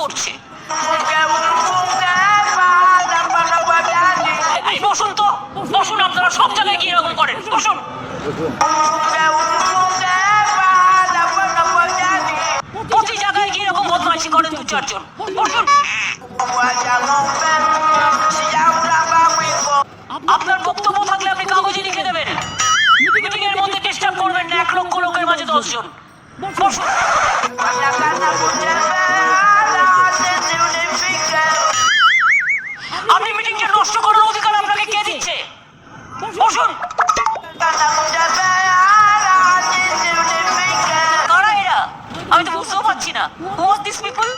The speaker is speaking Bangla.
করছে। এই বসুন তো, বসুন, আপনারা সব জায়গায় গিয়ে এরকম করেন, বসুন। প্রতি জায়গায় গিয়ে এরকম বদমাইশি করেন দু চারজন, বসুন। আপনার বক্তব্য থাকলে আপনি কাগজে লিখে দেবেন। মিটিং এর মধ্যে ডিস্টার্ব করবেন না, 1 লক্ষ লোকের মাঝে 10 জন, বসুন। আপনি মিটিংকে নষ্ট করার অধিকার আপনাকে কে দিচ্ছে? বসুন। কারা এরা? আমি তো বুঝতেও পারছি না। Who are these people?